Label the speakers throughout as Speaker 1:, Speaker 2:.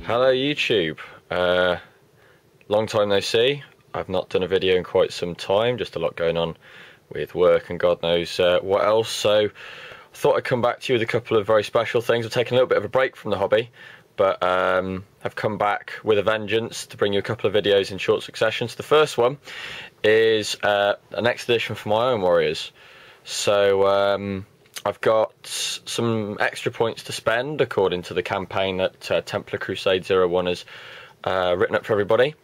Speaker 1: Hello YouTube, long time no see. I've not done a video in quite some time, just a lot going on with work and God knows what else, so I thought I'd come back to you with a couple of very special things. I've taken a little bit of a break from the hobby, but I've come back with a vengeance to bring you a couple of videos in short succession. So the first one is an expedition for my own warriors. So I've got some extra points to spend according to the campaign that Templar Crusade 01 has written up for everybody,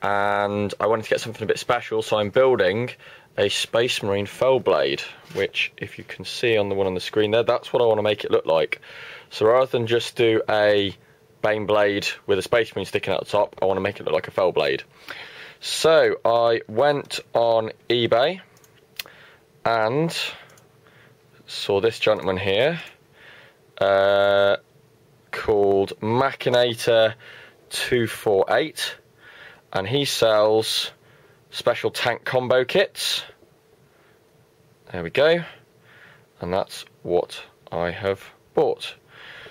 Speaker 1: and I wanted to get something a bit special, so I'm building a Space Marine Fellblade, which if you can see on the one on the screen there, that's what I want to make it look like. So rather than just do a Baneblade with a Space Marine sticking out the top, I want to make it look like a Fellblade. So I went on eBay and saw this gentleman here called Machinator 248, and he sells special tank combo kits. There we go, and that's what I have bought.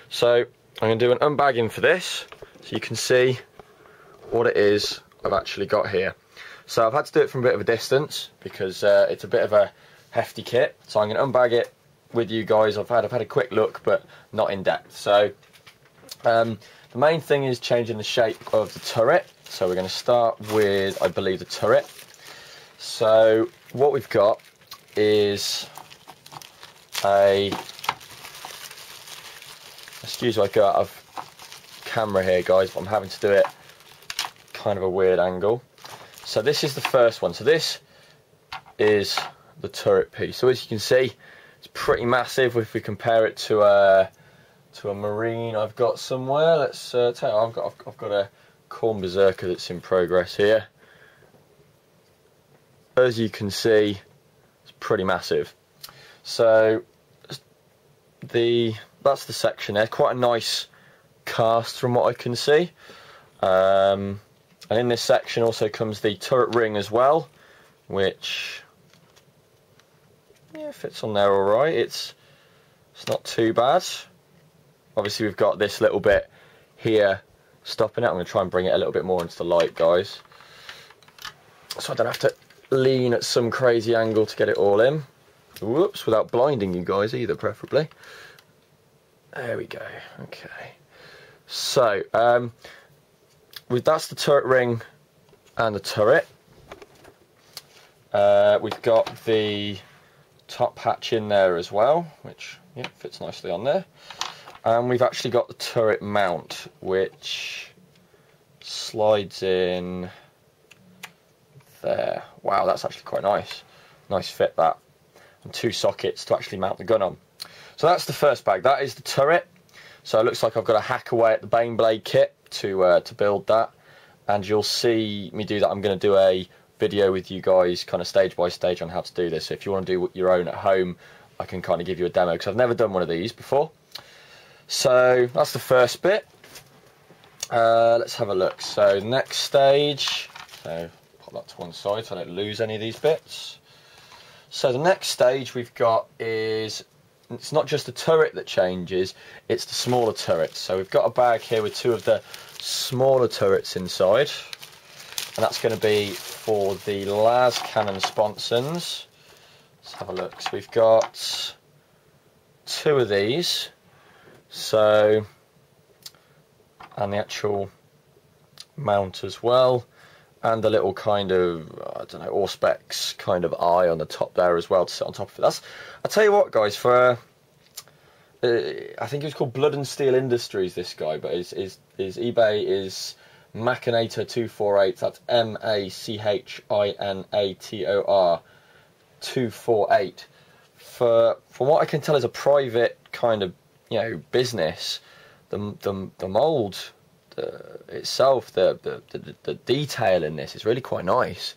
Speaker 1: So I'm going to do an unbagging for this so you can see what it is I've actually got here. So I've had to do it from a bit of a distance because it's a bit of a hefty kit, so I'm going to unbag it with you guys. I've had a quick look, but not in depth. So the main thing is changing the shape of the turret. So we're going to start with, I believe, the turret. So what we've got is excuse me, I go out of camera here, guys, but I'm having to do it kind of a weird angle. So this is the first one. So this is the turret piece. So as you can see, it's pretty massive if we compare it to a Marine I've got somewhere. Let's tell you, I've got a Khorne Berserker that's in progress here. As you can see, it's pretty massive. So that's the section there. Quite a nice cast from what I can see. And in this section also comes the turret ring as well, which, yeah, fits on there all right. It's not too bad. Obviously we've got this little bit here stopping it. I'm going to try and bring it a little bit more into the light, guys, so I don't have to lean at some crazy angle to get it all in. Whoops, without blinding you guys either, preferably. There we go. Okay. So that's the turret ring and the turret. We've got the top hatch in there as well, which, yeah, fits nicely on there. And we've actually got the turret mount, which slides in there. Wow, that's actually quite nice. Nice fit, that. And two sockets to actually mount the gun on. So that's the first bag. That is the turret. So it looks like I've got to hack away at the Baneblade kit to build that. And you'll see me do that. I'm going to do a video with you guys kind of stage by stage on how to do this. So if you want to do your own at home, I can kind of give you a demo because I've never done one of these before. So that's the first bit. Let's have a look. So next stage, so pop that to one side so I don't lose any of these bits. So the next stage we've got is, it's not just the turret that changes, it's the smaller turrets. So we've got a bag here with two of the smaller turrets inside, and that's going to be for the las cannon sponsons. Let's have a look. So we've got two of these, so, and the actual mount as well, and the little kind of, I don't know, Auspex kind of eye on the top there as well to sit on top of it. That's, I'll tell you what, guys, for I think it was called Blood and Steel Industries, this guy, but his eBay is Machinator 248. That's MACHINATOR 248. From what I can tell, is a private kind of, you know, business. The mould itself, the detail in this is really quite nice.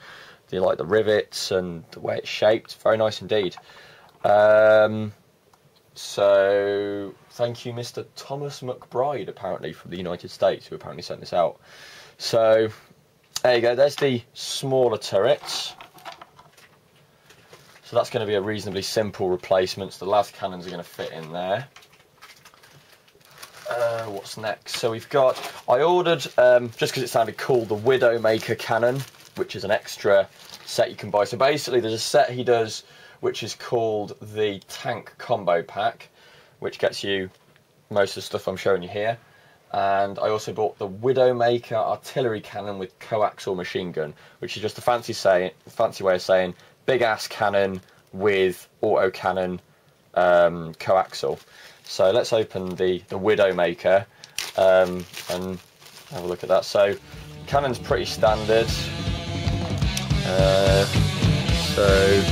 Speaker 1: Do you like the rivets and the way it's shaped? Very nice indeed. So thank you, Mr. Thomas McBride, apparently from the United States, who apparently sent this out. So there you go, there's the smaller turrets. So that's going to be a reasonably simple replacement. So the las cannons are going to fit in there. What's next? So we've got, I ordered, just because it sounded cool, the Widowmaker cannon, which is an extra set you can buy. So basically there's a set he does which is called the Tank Combo Pack, which gets you most of the stuff I'm showing you here. And I also bought the Widowmaker artillery cannon with coaxial machine gun, which is just a fancy way of saying big ass cannon with autocannon coaxial. So let's open the Widowmaker and have a look at that. So cannon's pretty standard. So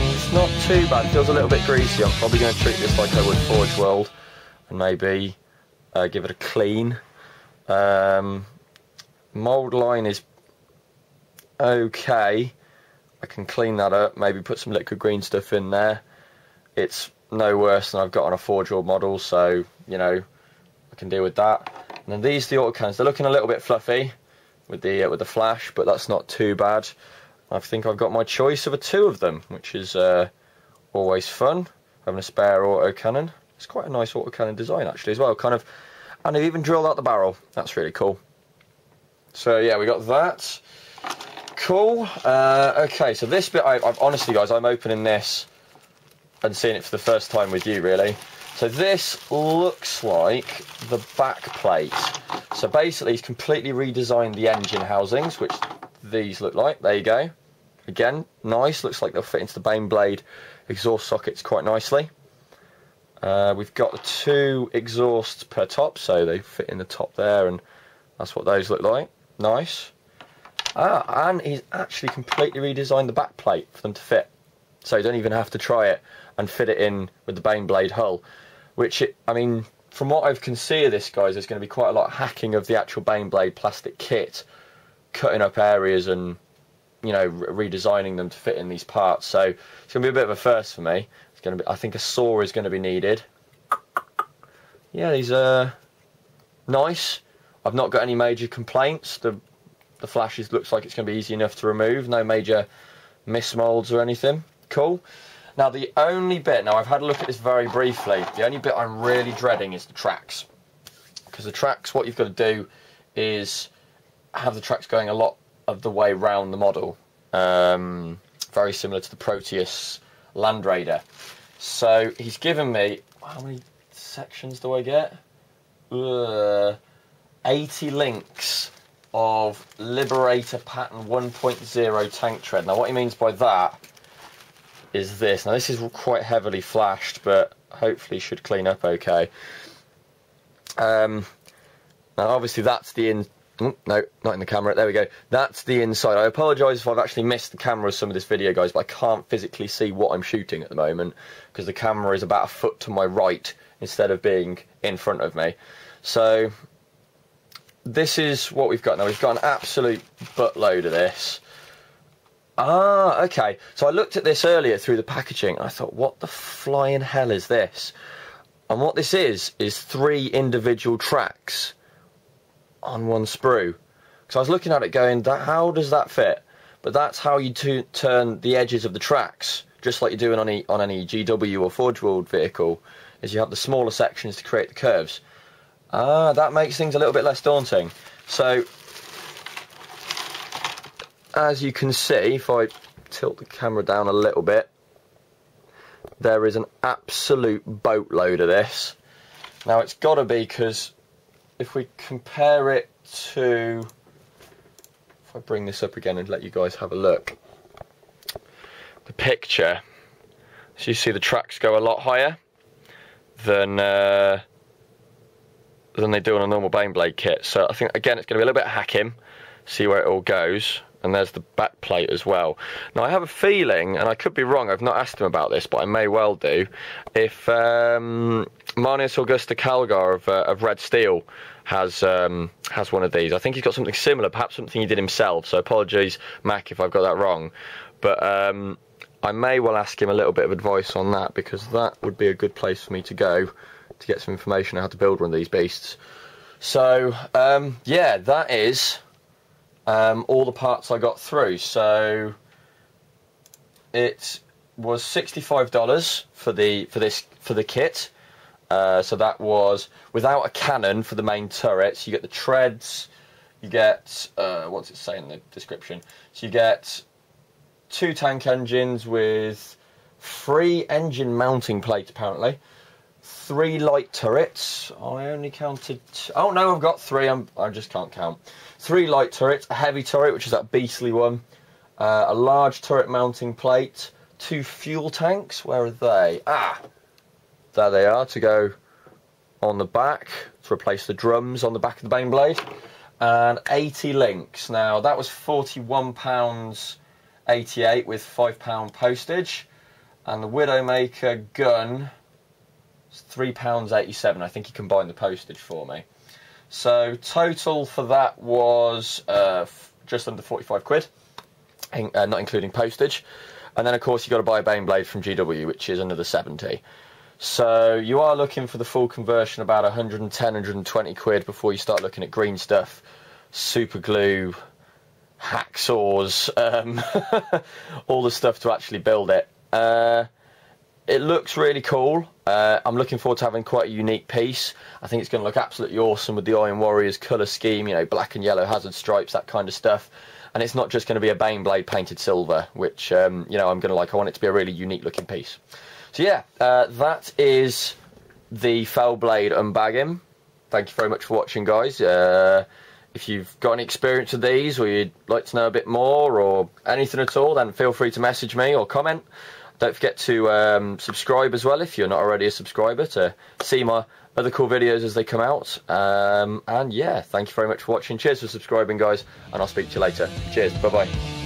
Speaker 1: it's not too bad. It feels a little bit greasy. I'm probably going to treat this like I would Forge World and maybe give it a clean. Mould line is okay. I can clean that up, maybe put some liquid green stuff in there. It's no worse than I've got on a Forge World model, so, you know, I can deal with that. And then these, the autocannons, they're looking a little bit fluffy with the flash, but that's not too bad. I think I've got my choice of two of them, which is always fun, having a spare autocannon. It's quite a nice autocannon design, actually, as well. Kind of, and they've even drilled out the barrel. That's really cool. So, yeah, we got that. Cool. Okay, so this bit, I've honestly, guys, I'm opening this and seeing it for the first time with you, really. So this looks like the back plate. So basically, he's completely redesigned the engine housings, which these look like. There you go. Again, nice. Looks like they'll fit into the Baneblade exhaust sockets quite nicely. We've got the two exhausts per top, so they fit in the top there, and that's what those look like. Nice. And he's actually completely redesigned the back plate for them to fit. So you don't even have to try it and fit it in with the Baneblade hull. Which, I mean, from what I can see of this, guys, there's going to be quite a lot of hacking of the actual Baneblade plastic kit, cutting up areas and, you know, redesigning them to fit in these parts. So it's going to be a bit of a first for me. It's going to be, I think a saw is going to be needed. Yeah, these are nice. I've not got any major complaints. The flashes looks like it's going to be easy enough to remove. No major mismolds or anything. Cool. Now the only bit, now I've had a look at this very briefly, the only bit I'm really dreading is the tracks. Because the tracks, what you've got to do is have the tracks going a lot of the way round the model. Very similar to the Proteus Land Raider. So he's given me, how many sections do I get? 80 links of Liberator Pattern 1.0 tank tread. Now what he means by that is this. Now this is quite heavily flashed, but hopefully should clean up okay. Now obviously that's the no, not in the camera, there we go. That's the inside. I apologise if I've actually missed the camera of some of this video, guys, but I can't physically see what I'm shooting at the moment because the camera is about a foot to my right instead of being in front of me. So this is what we've got now. We've got an absolute buttload of this. Ah, okay. So I looked at this earlier through the packaging and I thought, what the flying hell is this? And what this is 3 individual tracks on one sprue. So I was looking at it going, how does that fit? But that's how you turn the edges of the tracks, just like you're doing on any GW or Forge World vehicle, is you have the smaller sections to create the curves. Ah, that makes things a little bit less daunting. So as you can see, if I tilt the camera down a little bit, there is an absolute boatload of this. Now it's got to be, because if we compare it to, if I bring this up again and let you guys have a look, the picture, so you see the tracks go a lot higher than they do on a normal Baneblade kit. So I think, again, it's going to be a little bit of hacking, see where it all goes. And there's the back plate as well. Now I have a feeling, and I could be wrong, I've not asked him about this, but I may well do, if Marnius Augusta Calgar of Red Steel has one of these. I think he's got something similar, perhaps something he did himself, so apologies, Mac, if I've got that wrong. But I may well ask him a little bit of advice on that, because that would be a good place for me to go to get some information on how to build one of these beasts. So, yeah, that is all the parts I got through. So it was $65 for the kit, So that was without a cannon for the main turrets. You get the treads, you get, what's it say in the description? So you get 2 tank engines with 3 engine mounting plates apparently, 3 light turrets. I only counted oh no, I've got 3. I just can't count. 3 light turrets, a heavy turret, which is that beastly one, a large turret mounting plate, 2 fuel tanks. Where are they? Ah, there they are, to go on the back to replace the drums on the back of the Baneblade, and 80 links. Now that was £41.88 with £5 postage, and the Widowmaker gun is £3.87. I think he combined the postage for me. So total for that was just under 45 quid, not including postage. And then of course you've got to buy a Baneblade from GW, which is another 70. So you are looking for the full conversion about 110, 120 quid before you start looking at green stuff, super glue, hacksaws, all the stuff to actually build it. It looks really cool. I'm looking forward to having quite a unique piece. I think it's going to look absolutely awesome with the Iron Warriors colour scheme, you know, black and yellow hazard stripes, that kind of stuff. And it's not just going to be a Baneblade painted silver, which, you know, I'm going to like. I want it to be a really unique looking piece. So yeah, that is the Fellblade Unbagging. Thank you very much for watching, guys. If you've got any experience with these, or you'd like to know a bit more, or anything at all, then feel free to message me or comment. Don't forget to subscribe as well if you're not already a subscriber, to see my other cool videos as they come out. And yeah, thank you very much for watching. Cheers for subscribing, guys, and I'll speak to you later. Cheers, bye-bye.